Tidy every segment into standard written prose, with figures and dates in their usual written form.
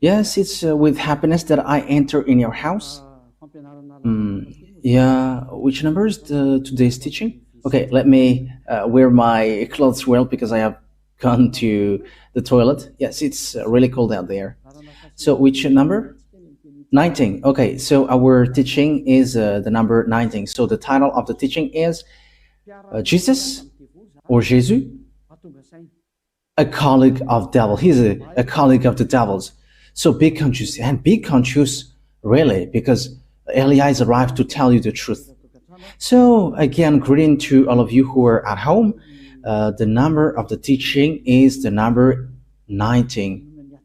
Yes, it's with happiness that I enter in your house. Yeah, which number is today's teaching? Okay, let me wear my clothes well because I have gone to the toilet. Yes, it's really cold out there. So, which number? 19. Okay, so our teaching is the number 19. So, the title of the teaching is Jesus or Jesus, a colleague of devil. He's a colleague of the devils. So be conscious and be conscious really because Elias arrived to tell you the truth. So again, greeting to all of you who are at home. The number of the teaching is the number 19.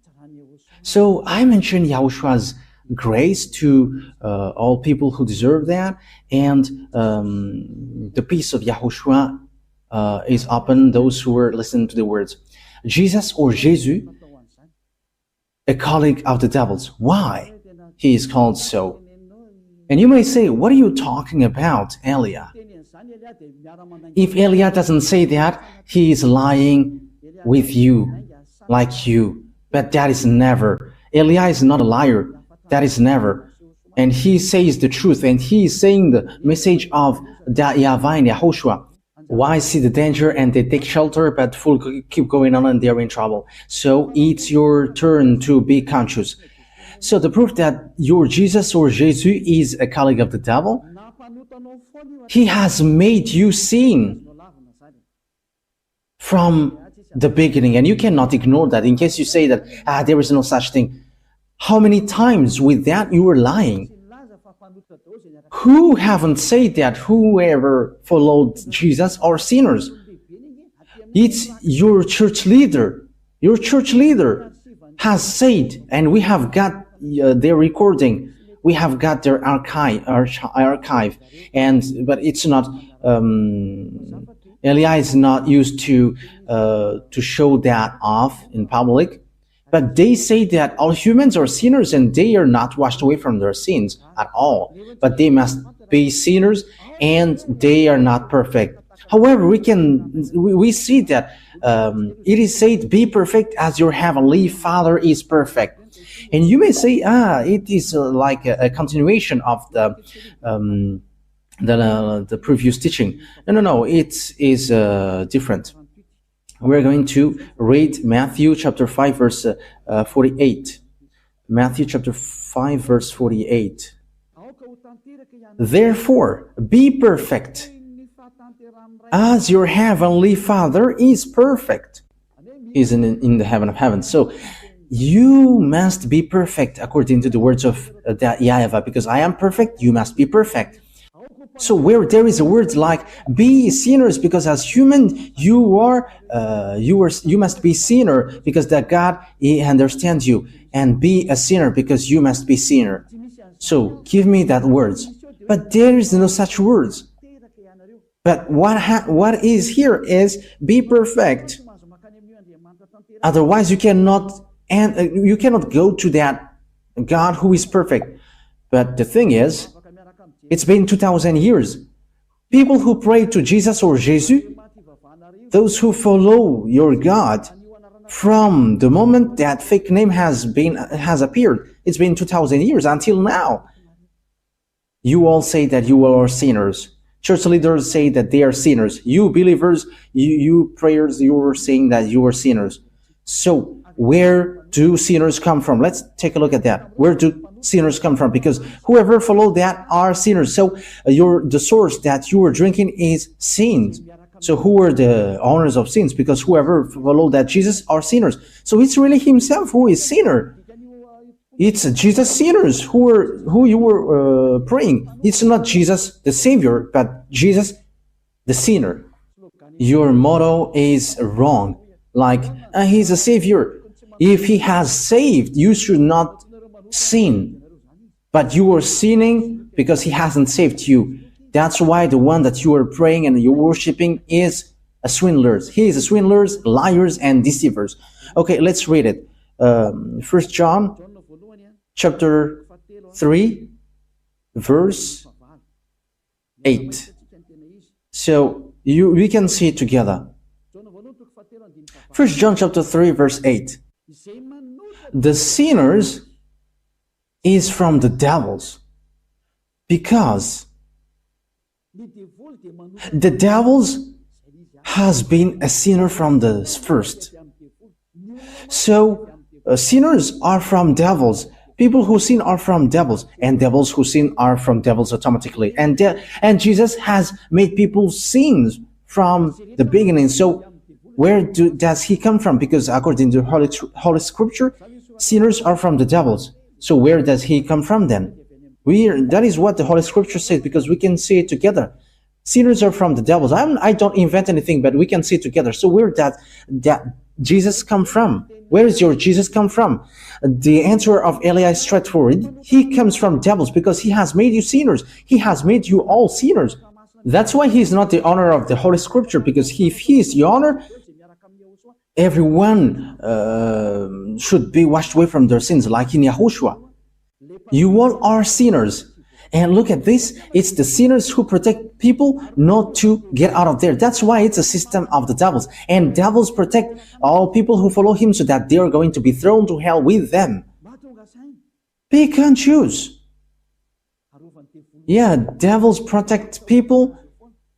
So I mentioned Yahoshua's grace to all people who deserve that, and the peace of Yahushua is upon those who are listening to the words. Jesus or Jesus, a colleague of the devils. Why he is called so? And you may say, what are you talking about, Elia? If Elia doesn't say that, he is lying with you, like you. But that is never. Elia is not a liar. That is never. And he says the truth, and he is saying the message of YAHVAH and YAHOSHUAH. Why see the danger and they take shelter, but fool keep going on and they're in trouble. So it's your turn to be conscious. So the proof that your Jesus or Jesus is a colleague of the devil, he has made you sin from the beginning, and you cannot ignore that. In case you say that there is no such thing, how many times with that you were lying? Who haven't said that whoever followed Jesus are sinners? It's your church leader. Your church leader has said, and we have got their recording. We have got their archive, but it's not. Elia is not used to show that off in public. But they say that all humans are sinners and they are not washed away from their sins at all. But they must be sinners and they are not perfect. However, we see that it is said, be perfect as your heavenly Father is perfect. And you may say, it is like a continuation of the previous teaching. No, it is different. We're going to read Matthew chapter 5 verse 48. Matthew chapter 5 verse 48. Therefore, be perfect as your heavenly Father is perfect. Is in the heaven of heavens. So you must be perfect according to the words of YAHVAH, because I am perfect, you must be perfect. So where there is a word like be sinners, because as human you must be sinner because that God he understands you, and be a sinner because you must be sinner. So give me that words, but there is no such words. But what is here is be perfect. Otherwise you cannot go to that God who is perfect. But the thing is, it's been 2,000 years. People who pray to Jesus or Jesus, those who follow your God, from the moment that fake name has appeared, it's been 2,000 years until now. You all say that you are sinners. Church leaders say that they are sinners. You believers, you prayers, you are saying that you are sinners. So where do sinners come from? Let's take a look at that. Where do sinners come from? Because whoever followed that are sinners. So the source that you are drinking is sins. So who are the owners of sins? Because whoever followed that Jesus are sinners. So it's really himself who is sinner. It's Jesus sinners who you were praying. It's not Jesus the Savior, but Jesus the sinner. Your motto is wrong. Like he's a Savior. If he has saved, you should not sin. But you are sinning because he hasn't saved you. That's why the one that you are praying and you're worshiping is a swindler. He is a swindlers, liars, and deceivers. Okay, let's read it. 1 John chapter 3, verse 8. So we can see it together. 1 John chapter 3, verse 8. the sinners is from the devils, because the devils has been a sinner from the first. So sinners are from devils. People who sin are from devils, and devils who sin are from devils automatically. And Jesus has made people sin from the beginning. So where does he come from? Because according to Holy Scripture, sinners are from the devils. So where does he come from then? That is what the Holy Scripture says, because we can see it together. Sinners are from the devils. I don't invent anything, but we can see it together. So where does that Jesus come from? Where is your Jesus come from? The answer of Eli is straightforward. He comes from devils, because he has made you sinners. He has made you all sinners. That's why he is not the owner of the Holy Scripture, because if he is the owner, everyone should be washed away from their sins, like in YAHOSHUAH. You all are sinners. And look at this, it's the sinners who protect people not to get out of there. That's why it's a system of the devils. And devils protect all people who follow him, so that they are going to be thrown to hell with them. Pick and choose. Yeah, devils protect people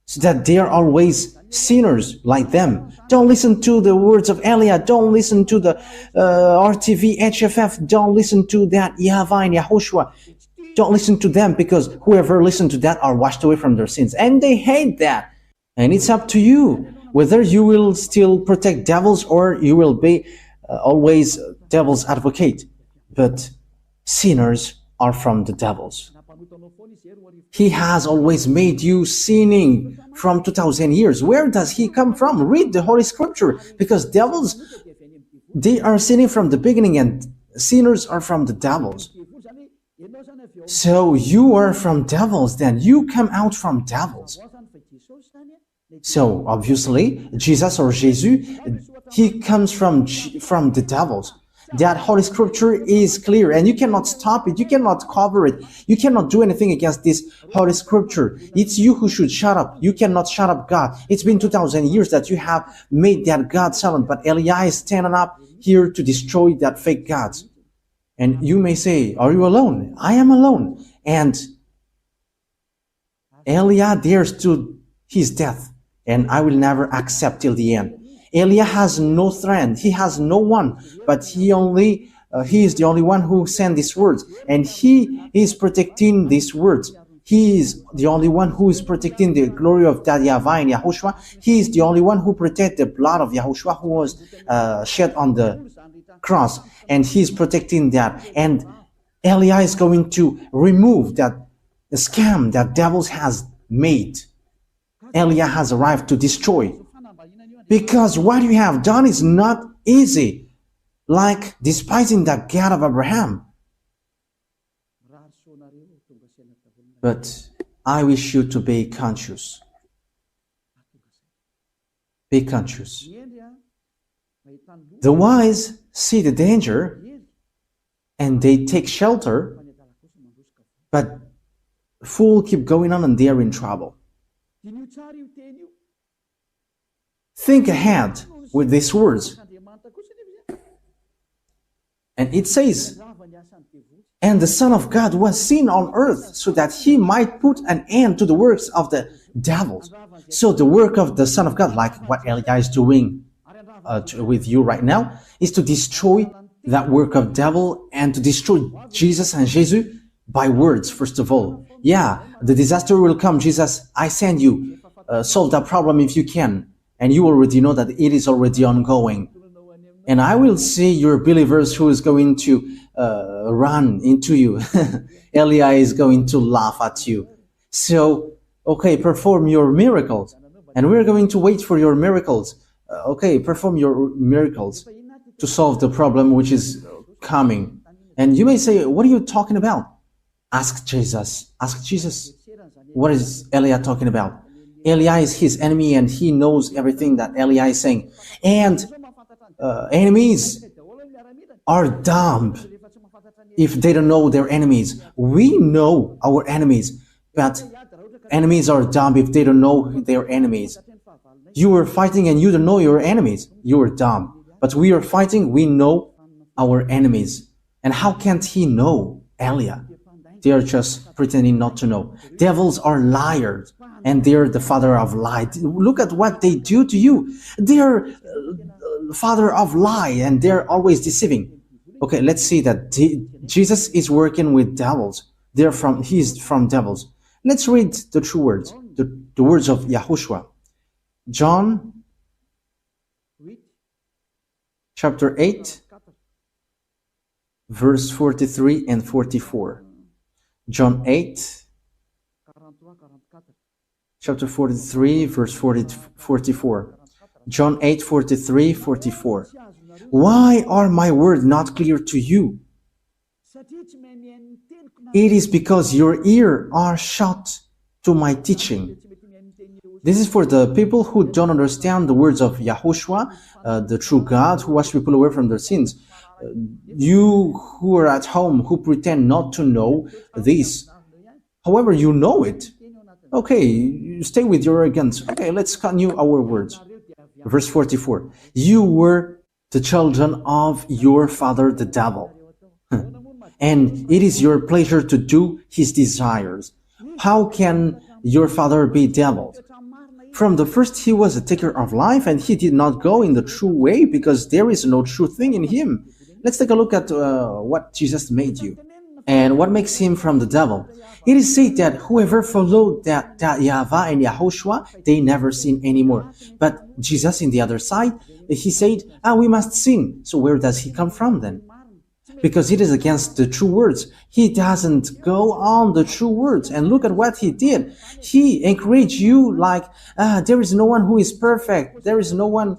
so that they are always sinners like them. Don't listen to the words of Elia. Don't listen to the RTV, HFF. Don't listen to that YAHVAH and YAHOSHUAH. Don't listen to them, because whoever listens to that are washed away from their sins. And they hate that. And it's up to you whether you will still protect devils or you will be always devil's advocate. But sinners are from the devils. He has always made you sinning from 2,000 years. Where does he come from? Read the Holy Scripture, because devils, they are sinning from the beginning, and sinners are from the devils. So you are from devils, then you come out from devils. So obviously, Jesus or Jesus, he comes from the devils. That Holy Scripture is clear, and you cannot stop it, you cannot cover it, you cannot do anything against this Holy Scripture. It's you who should shut up. You cannot shut up God. It's been 2,000 years that you have made that God silent, but Eli is standing up here to destroy that fake gods. And you may say, are you alone? I am alone. And Elia dares to his death, and I will never accept till the end. Elia has no friend. He has no one, but he is the only one who sent these words, and he is protecting these words. He is the only one who is protecting the glory of that YAHVAH and YAHOSHUAH. He is the only one who protects the blood of YAHOSHUAH, who was shed on the cross, and he's protecting that. And Eli is going to remove that scam that devils has made. Eli has arrived to destroy, because what you have done is not easy, like despising the God of Abraham. But I wish you to be conscious. Be conscious. The wise see the danger and they take shelter, but fool keep going on and they are in trouble. Think ahead with these words. And it says, and the Son of God was seen on earth, so that he might put an end to the works of the devils. So the work of the Son of God, like what Eli is doing with you right now, is to destroy that work of devil and to destroy Jesus and Jesus by words, first of all. Yeah, the disaster will come. Jesus, I send you. Solve that problem if you can. And you already know that it is already ongoing. And I will see your believers who is going to run into you. Eli is going to laugh at you. So, okay, perform your miracles. And we're going to wait for your miracles. Okay, perform your miracles to solve the problem which is coming. And you may say, what are you talking about? Ask Jesus. Ask Jesus. What is Eli talking about? Eli is his enemy, and he knows everything that Eli is saying. And enemies are dumb if they don't know their enemies. We know our enemies, but enemies are dumb if they don't know their enemies. You are fighting and you don't know your enemies. You are dumb. But we are fighting, we know our enemies. And how can't he know, Elia? They are just pretending not to know. Devils are liars, and they're the father of lie. Look at what they do to you. They're father of lie, and they're always deceiving. Okay, let's see that Jesus is working with devils. He's from devils. Let's read the true words, the words of YAHOSHUAH. John chapter 8, verse 43 and 44. John 8, chapter 43, verse 44. John 8, 43, 44. Why are my words not clear to you? It is because your ears are shut to my teaching. This is for the people who don't understand the words of YAHOSHUAH, the true God who washed people away from their sins. You who are at home, who pretend not to know this, however, you know it. Okay, you stay with your arrogance. Okay, let's continue our words. Verse 44. You were the children of your father the devil, and it is your pleasure to do his desires. How can your father be devil? From the first he was a taker of life, and he did not go in the true way because there is no true thing in him. Let's take a look at what Jesus made you and what makes him from the devil. It is said that whoever followed that YAHVAH and YAHOSHUAH, they never sin anymore. But Jesus, in the other side, he said, we must sin. So where does he come from then? Because it is against the true words. He doesn't go on the true words. And look at what he did. He encouraged you like, there is no one who is perfect. There is no one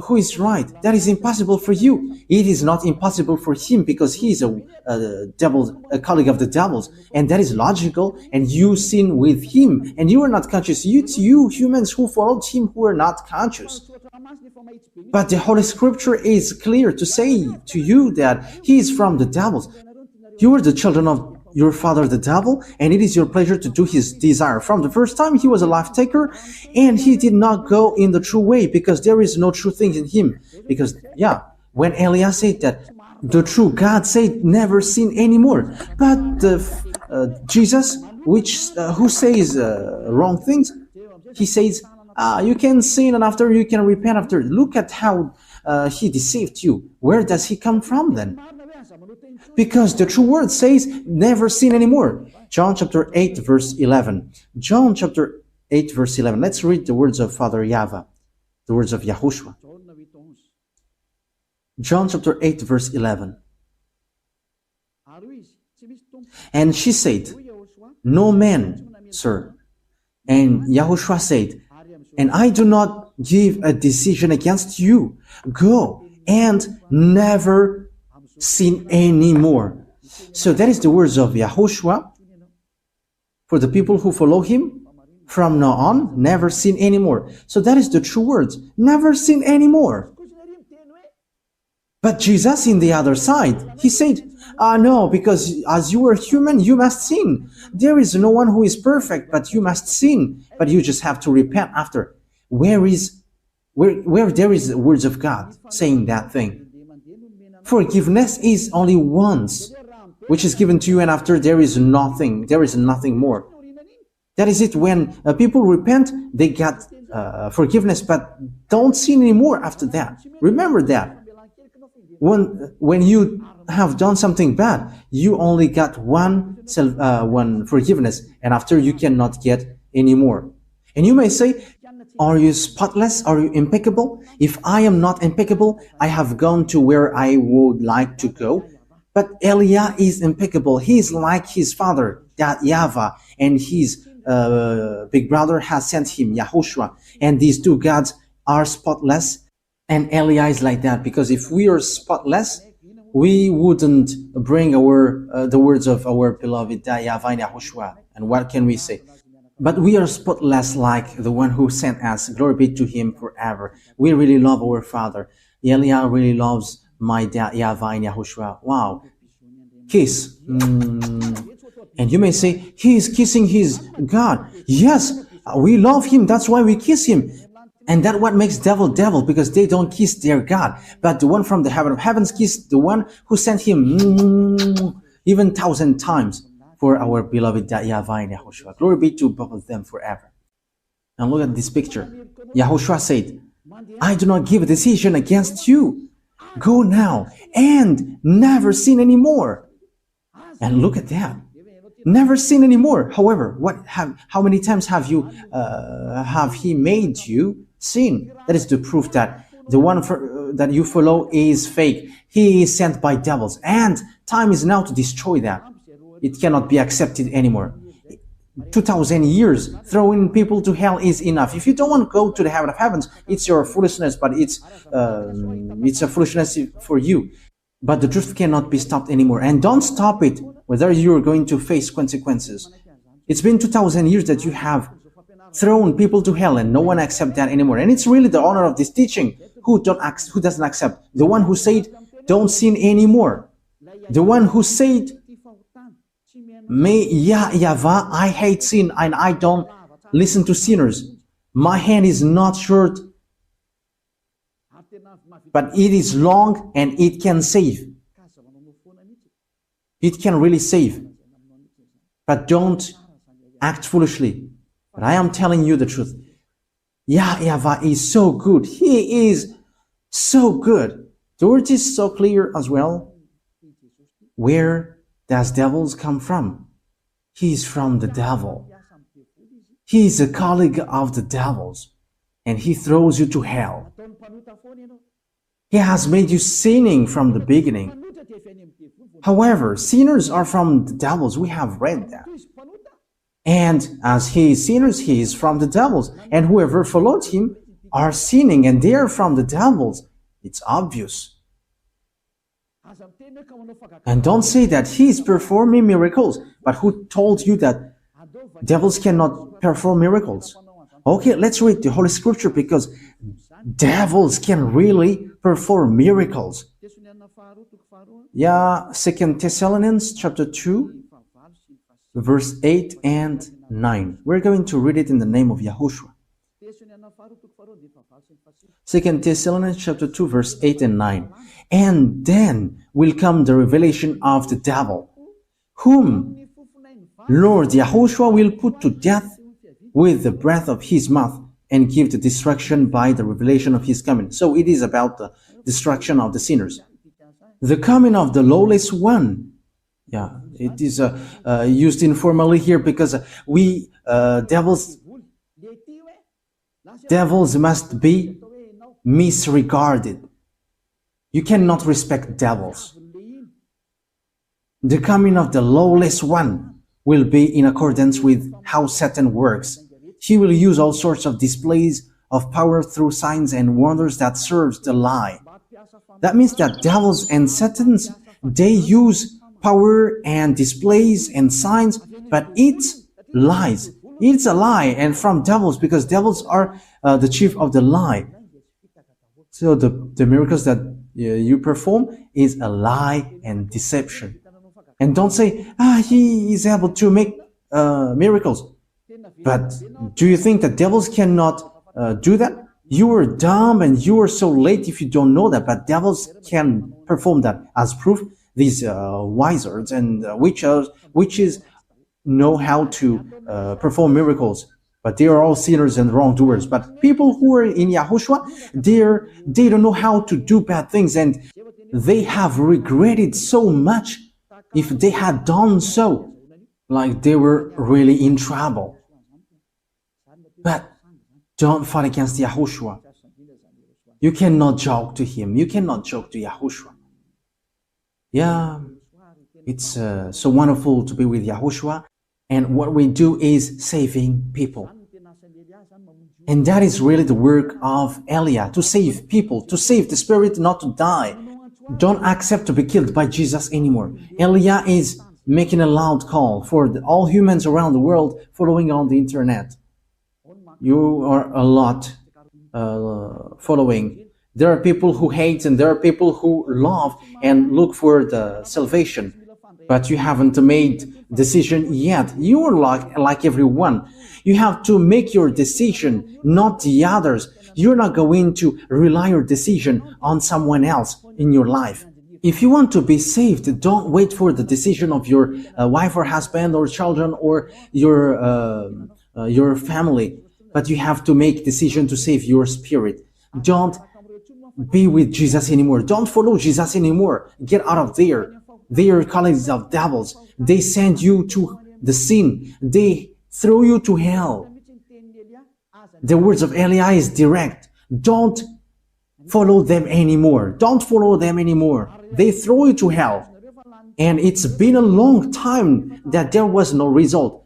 who is right. That is impossible for you. It is not impossible for him because he is a colleague of the devil's, and that is logical. And you sin with him, and you are not conscious. It's you humans who followed him who are not conscious. But the Holy Scripture is clear to say to you that he is from the devil's. You are the children of your father the devil, and it is your pleasure to do his desire. From the first time he was a life taker, and he did not go in the true way because there is no true thing in him. Because when Elias said that the true God said never sin anymore, but Jesus, who says wrong things, he says you can sin and after you can repent after. Look at how he deceived you. Where does he come from then? Because the true word says never sin anymore. John chapter 8 verse 11. John chapter 8 verse 11. Let's read the words of Father YAHVAH, the words of YAHOSHUAH. John chapter 8 verse 11. And she said, no man, sir. And YAHOSHUAH said, and I do not give a decision against you. Go and never sin anymore. So that is the words of YAHOSHUAH for the people who follow him. From now on, never sin anymore. So that is the true words. Never sin anymore. But Jesus, in the other side, he said, no, because as you are human, you must sin. There is no one who is perfect, but you must sin. But you just have to repent after. Where there is the words of God saying that thing? Forgiveness is only once, which is given to you, and after there is nothing more. That is it. When people repent, they get forgiveness, but don't sin anymore after that. Remember that. When you have done something bad, you only got one forgiveness, and after you cannot get any more. And you may say, are you spotless? Are you impeccable? If I am not impeccable, I have gone to where I would like to go. But Elia is impeccable. He is like his father, that YAHVAH, and his big brother has sent him, YAHOSHUAH. And these two gods are spotless. And Elia is like that, because if we are spotless, we wouldn't bring the words of our beloved YAHVAH and YAHOSHUAH. And what can we say? But we are spotless like the one who sent us. Glory be to him forever. We really love our Father. Elia really loves my dad, YAHVAH and YAHOSHUAH. Wow. Kiss. And you may say, he is kissing his God. Yes, we love him. That's why we kiss him. And that what makes devil devil, because they don't kiss their God. But the one from the heaven of heavens kissed the one who sent him even 1,000 times for our beloved YAHVAH and YAHOSHUAH. Glory be to both of them forever. And look at this picture. YAHOSHUAH said, I do not give a decision against you. Go now and never sin anymore. And look at that. Never sin anymore. However, how many times have he made you sin? That is the proof that the one that you follow is fake. He is sent by devils, and time is now to destroy that. It cannot be accepted anymore. 2,000 years throwing people to hell is enough. If you don't want to go to the heaven of heavens, it's your foolishness, but it's a foolishness for you. But the truth cannot be stopped anymore, and don't stop it whether you're going to face consequences. It's been 2,000 years that you have thrown people to hell, and no one accepts that anymore. And it's really the honor of this teaching who doesn't accept. The one who said, don't sin anymore. The one who said, YAHVAH, I hate sin and I don't listen to sinners. My hand is not short, but it is long and it can save. It can really save. But don't act foolishly. But I am telling you the truth. YAHVAH is so good. He is so good. The word is so clear as well. Where does devils come from? He is from the devil. He is a colleague of the devils, and he throws you to hell. He has made you sinning from the beginning. However, sinners are from the devils. We have read that. And as he is sinners, he is from the devils. And whoever followed him are sinning, and they are from the devils. It's obvious. And don't say that he is performing miracles. But who told you that devils cannot perform miracles? Okay, let's read the Holy Scripture, because devils can really perform miracles. Yeah, 2 Thessalonians chapter 2, verse 8 and 9. We're going to read it in the name of Yahushua. 2 Thessalonians chapter 2, verse 8 and 9. And then will come the revelation of the devil, whom Lord Yahushua will put to death with the breath of his mouth, and give the destruction by the revelation of his coming. So it is about the destruction of the sinners. The coming of the lawless one. Yeah, it is used informally here, because devils must be misregarded. You cannot respect devils. The coming of the lawless one will be in accordance with how Satan works. He will use all sorts of displays of power through signs and wonders that serves the lie. That means that devils and Satans, they use power and displays and signs, but it's lies. It's a lie, and from devils, because devils are the chief of the lie. So the miracles that you perform is a lie and deception. And don't say, he is able to make miracles. But do you think that devils cannot do that? You are dumb and you are so late if you don't know that, but devils can perform that. As proof, these wizards and witches know how to perform miracles, but they are all sinners and wrongdoers. But people who are in Yahushua, they don't know how to do bad things, and they have regretted so much if they had done so, like they were really in trouble. But don't fight against Yahushua. You cannot joke to him. You cannot joke to Yahushua. Yeah, it's so wonderful to be with Yahushua. And what we do is saving people. And that is really the work of Elia, to save people, to save the spirit not to die. Don't accept to be killed by Jesus anymore. Elia is making a loud call for all humans around the world following on the internet. You are a lot following. There are people who hate and there are people who love and look for the salvation. but you haven't made decision yet. You're like everyone. You have to make your decision, not the others. You're not going to rely your decision on someone else in your life. If you want to be saved, don't wait for the decision of your wife or husband or children or your family, but you have to make decision to save your spirit. Don't be with Jesus anymore. Don't follow Jesus anymore. Get out of there. They are colleagues of devils. They send you to the sin. They throw you to hell. The words of Eliah is direct. Don't follow them anymore. Don't follow them anymore. They throw you to hell. And it's been a long time that there was no result.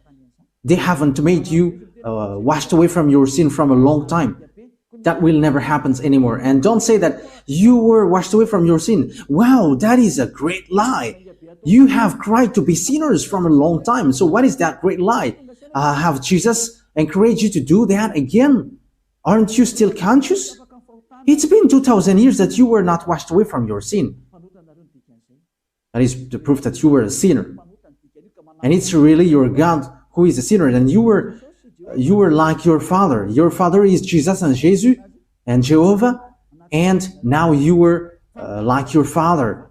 They haven't made you washed away from your sin from a long time. That will never happen anymore. And don't say that you were washed away from your sin. Wow, that is a great lie. You have cried to be sinners from a long time. So what is that great lie? Have Jesus encouraged you to do that again? Aren't you still conscious? It's been 2,000 years that you were not washed away from your sin. That is the proof that you were a sinner. And it's really your God who is a sinner. And you were like your father. Your father is Jesus and Jesus and Jehovah. And now you were like your father.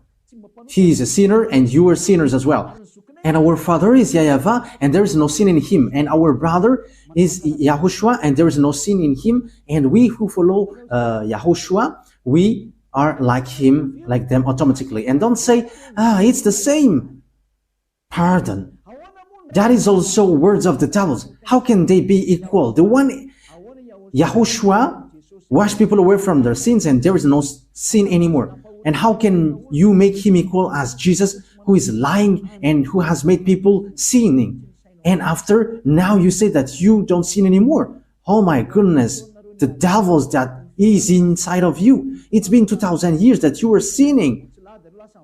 He is a sinner and you are sinners as well. And our father is YAHVAH and there is no sin in him. And our brother is YAHOSHUAH and there is no sin in him. And we who follow YAHOSHUAH, we are like him, like them automatically. And don't say, it's the same. Pardon. That is also words of the devils. How can they be equal? The one, YAHOSHUAH, wash people away from their sins and there is no sin anymore. And how can you make him equal as Jesus, who is lying and who has made people sinning? And after, now you say that you don't sin anymore. Oh my goodness, the devils that is inside of you. It's been 2,000 years that you were sinning.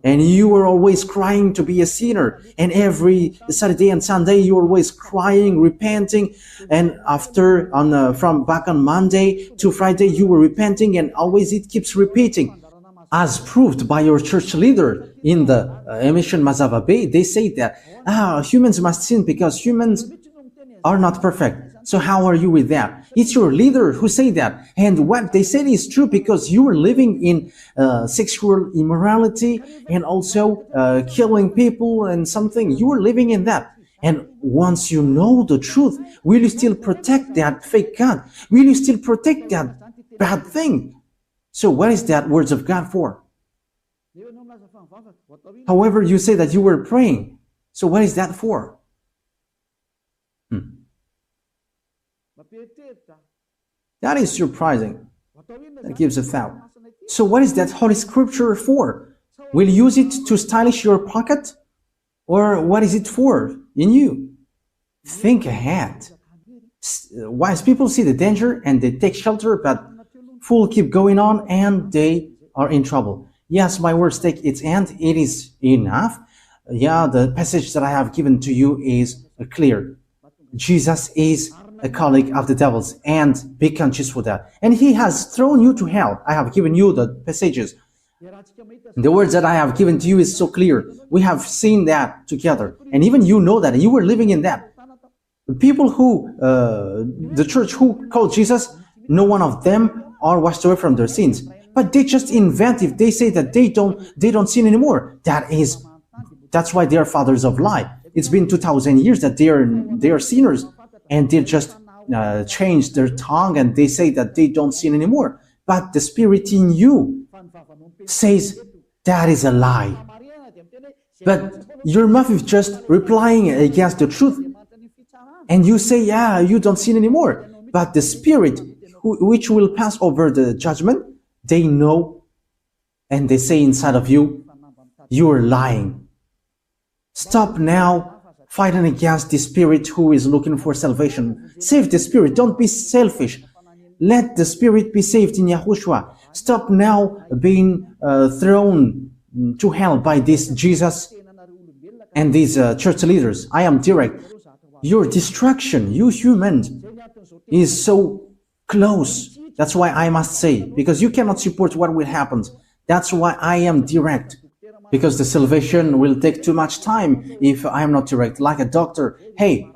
And you were always crying to be a sinner. And every Saturday and Sunday, you were always crying, repenting. And after, from back on Monday to Friday, you were repenting. And always it keeps repeating. As proved by your church leader in the emission Mazava Bay, they say that humans must sin because humans are not perfect. So how are you with that? It's your leader who say that. And what they said is true because you were living in sexual immorality and also killing people and something. You were living in that. And once you know the truth, will you still protect that fake God? Will you still protect that bad thing? So what is that words of God for? However, you say that you were praying. So what is that for? That is surprising. That gives a thought. So what is that Holy Scripture for? Will you use it to stylish your pocket? Or what is it for in you? Think ahead. Wise people see the danger and they take shelter, but fools keep going on and they are in trouble. Yes, my words take its end. It is enough. Yeah, the passage that I have given to you is clear. Jesus is a colleague of the devils, and be conscious for that. And he has thrown you to hell. I have given you the passages. The words that I have given to you is so clear. We have seen that together. And even you know that, and you were living in that. The people who, the church who called Jesus, no one of them are washed away from their sins. But they just invent, if they say that they don't sin anymore. That's why they are fathers of lie. It's been 2,000 years that they are sinners. And they just change their tongue and they say that they don't sin anymore. But the Spirit in you says that is a lie. But your mouth is just replying against the truth. And you say, yeah, you don't sin anymore. But the Spirit, which will pass over the judgment, they know and they say inside of you, you are lying. Stop now fighting against the Spirit who is looking for salvation. Save the Spirit. Don't be selfish. Let the Spirit be saved in YAHOSHUAH. Stop now being thrown to hell by this Jesus and these church leaders. I am direct. Your destruction, you humans, is so close. That's why I must say, because you cannot support what will happen. That's why I am direct. because the salvation will take too much time if I am not direct. Like a doctor, hey,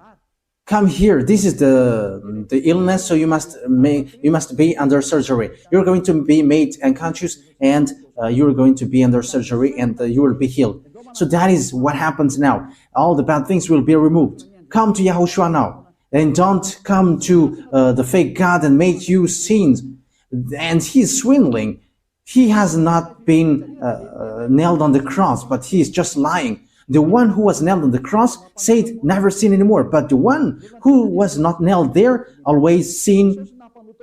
come here. This is the illness, so you must be under surgery. You're going to be made unconscious, and you're going to be under surgery, and you will be healed. So that is what happens now. All the bad things will be removed. Come to Yahushua now, and don't come to the fake God and make you sins. And he's swindling. He has not been nailed on the cross, but he is just lying. The one who was nailed on the cross said, never sin anymore. But the one who was not nailed there always sin.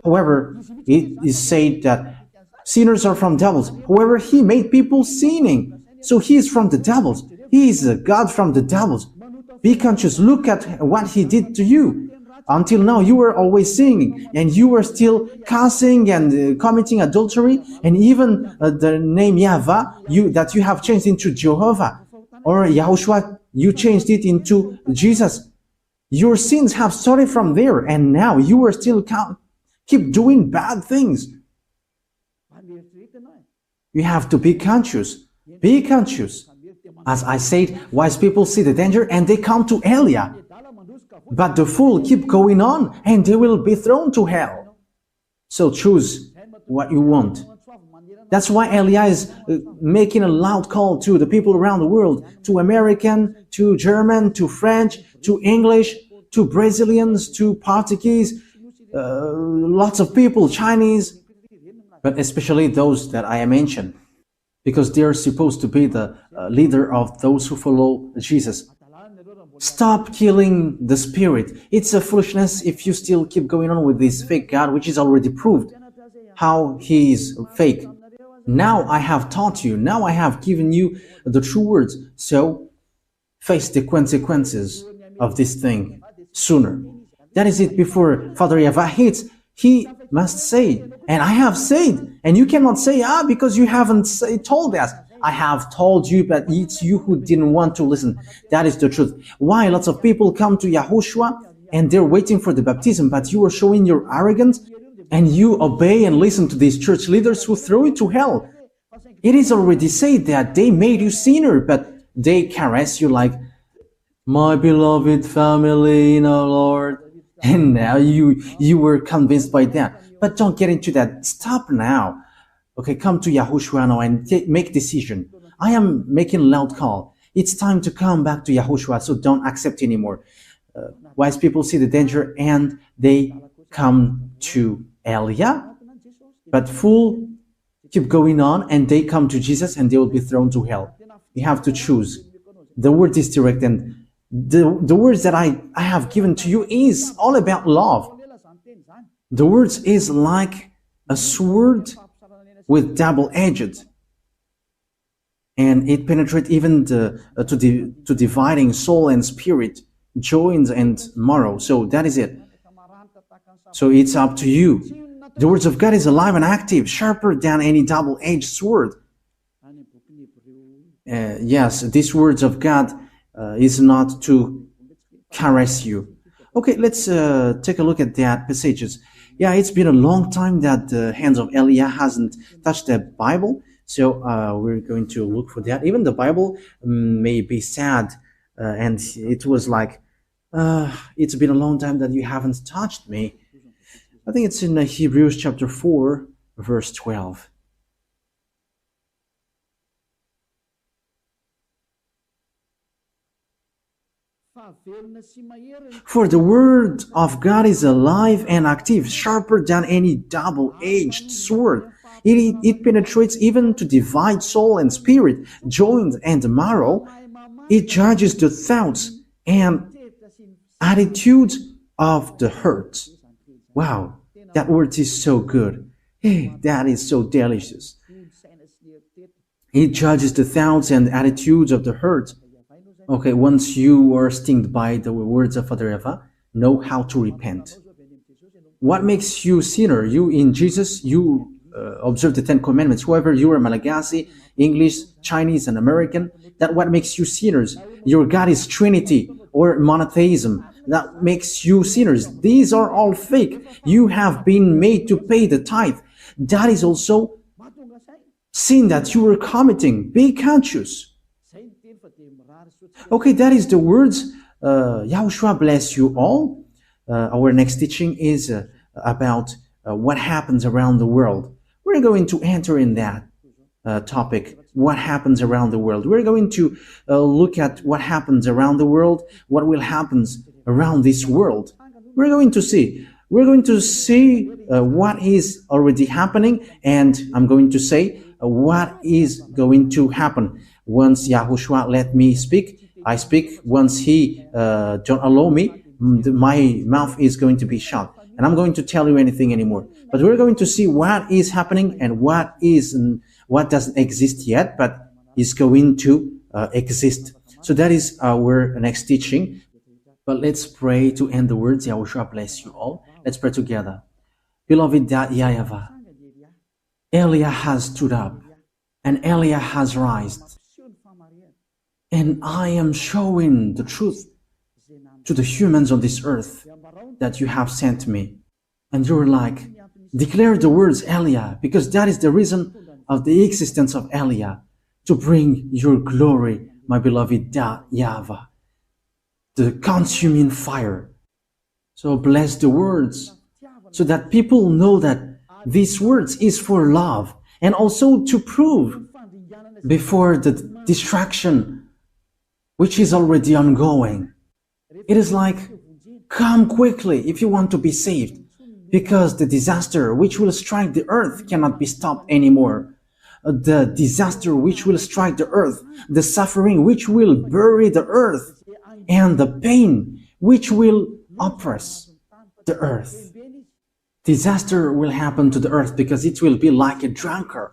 However, it is said that sinners are from devils. However, he made people sinning. So he is from the devils. He is a God from the devils. Be conscious. Look at what he did to you. Until now, you were always sinning, and you were still cursing and committing adultery, and even the name YAHVAH that you have changed into Jehovah, or YAHOSHUAH, you changed it into Jesus. Your sins have started from there, and now you are still keep doing bad things. You have to be conscious. Be conscious. As I said, wise people see the danger and they come to Elia. But the fool keep going on and they will be thrown to hell. So choose what you want. That's why Elia is making a loud call to the people around the world, to American, to German, to French, to English, to Brazilians, to Portuguese, lots of people, Chinese, but especially those that I mentioned, because they are supposed to be the leader of those who follow Jesus. Stop killing the spirit. It's a foolishness if you still keep going on with this fake God, which is already proved how he is fake. Now I have taught you. Now I have given you the true words. So face the consequences of this thing sooner. That is it. Before Father YAHVAH hits, he must say, and I have said, and you cannot say, because you haven't told us. I have told you, but it's you who didn't want to listen. That is the truth. Why lots of people come to YAHOSHUAH and they're waiting for the baptism, but you are showing your arrogance and you obey and listen to these church leaders who throw you to hell. It is already said that they made you sinner, but they caress you like, my beloved family in our Lord. And now you were convinced by that. But don't get into that. Stop now. Okay, come to YAHOSHUAH now and make decision. I am making a loud call. It's time to come back to YAHOSHUAH, so don't accept anymore. Wise people see the danger and they come to Elia, but fool keep going on and they come to Jesus and they will be thrown to hell. You have to choose. The word is direct, and the words that I have given to you is all about love. The words is like a sword with double-edged, and it penetrates even to dividing soul and spirit, joints and marrow. So that is it. So it's up to you. The words of God is alive and active, sharper than any double-edged sword. Yes, these words of God is not to caress you. Okay, let's take a look at that passages. Yeah, it's been a long time that the hands of Elia hasn't touched the Bible, so we're going to look for that. Even the Bible may be sad, and it was like, it's been a long time that you haven't touched me. I think it's in Hebrews chapter 4, verse 12. For the word of God is alive and active, sharper than any double-edged sword. It penetrates even to divide soul and spirit, joints and marrow. It judges the thoughts and attitudes of the heart. Wow, that word is so good. Hey, that is so delicious. It judges the thoughts and attitudes of the heart. Okay, once you are stung by the words of Father YAHVAH, know how to repent. What makes you sinner? You in Jesus, you observe the 10 commandments. Whoever you are, Malagasy, English, Chinese, and American, that what makes you sinners. Your God is Trinity or monotheism. That makes you sinners. These are all fake. You have been made to pay the tithe. That is also sin that you were committing. Be conscious. Okay, that is the words. Yahushua bless you all. Our next teaching is about what happens around the world. We're going to enter in that topic, what happens around the world. We're going to look at what happens around the world, what will happen around this world. We're going to see what is already happening, and I'm going to say what is going to happen. Once Yahushua let me speak, I speak. Once he don't allow me, my mouth is going to be shut, and I'm going to tell you anything anymore. But we're going to see what is happening and what doesn't exist yet, but is going to exist. So that is our next teaching. But let's pray to end the words. Yahushua bless you all. Let's pray together. Beloved YAHVAH, Elia has stood up and Elia has risen. And I am showing the truth to the humans on this earth that you have sent me. And you're like, declare the words Elia, because that is the reason of the existence of Elia, to bring your glory, my beloved YAHVAH, the consuming fire. So bless the words, so that people know that these words is for love, and also to prove before the distraction which is already ongoing. It is like, come quickly if you want to be saved, because the disaster which will strike the earth cannot be stopped anymore. The disaster which will strike the earth, the suffering which will bury the earth, and the pain which will oppress the earth. Disaster will happen to the earth because it will be like a drunkard.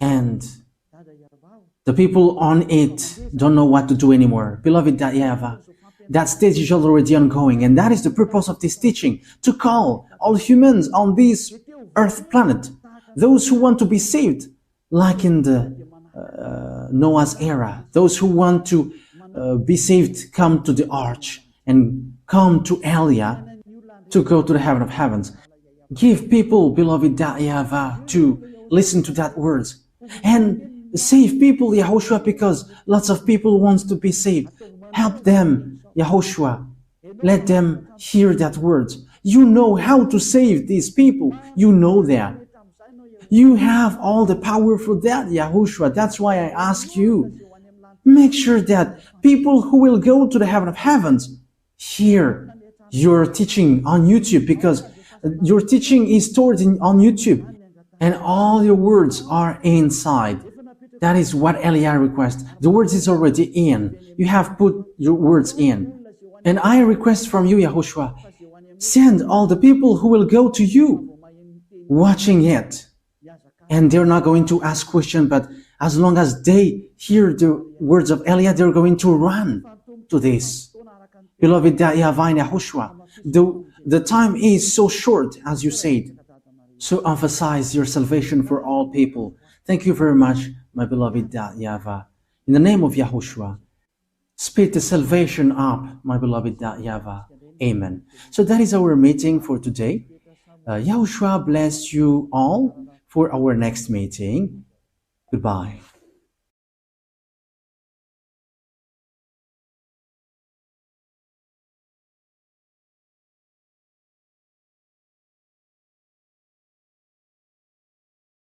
And the people on it don't know what to do anymore. Beloved YAHVAH, that stage is already ongoing, and that is the purpose of this teaching, to call all humans on this earth planet, those who want to be saved, like in the Noah's era, those who want to be saved, come to the arch and come to Elia to go to the heaven of heavens. Give people, beloved YAHVAH, to listen to that words and save people, Yahushua, because lots of people want to be saved. Help them, Yahushua. Let them hear that words. You know how to save these people. You know that. You have all the power for that, Yahushua. That's why I ask you, make sure that people who will go to the heaven of heavens hear your teaching on YouTube, because your teaching is stored on YouTube and all your words are inside. That is what Elia requests. The words is already in. You have put your words in. And I request from you, Yahushua, send all the people who will go to you watching it. And they're not going to ask questions, but as long as they hear the words of Elia, they're going to run to this. Beloved YAHVAH and Yahushua, the time is so short, as you said. So emphasize your salvation for all people. Thank you very much, my beloved YAHVAH. In the name of Yahushua, speed the salvation up, my beloved YAHVAH. Amen. So that is our meeting for today. Yahushua bless you all for our next meeting. Goodbye.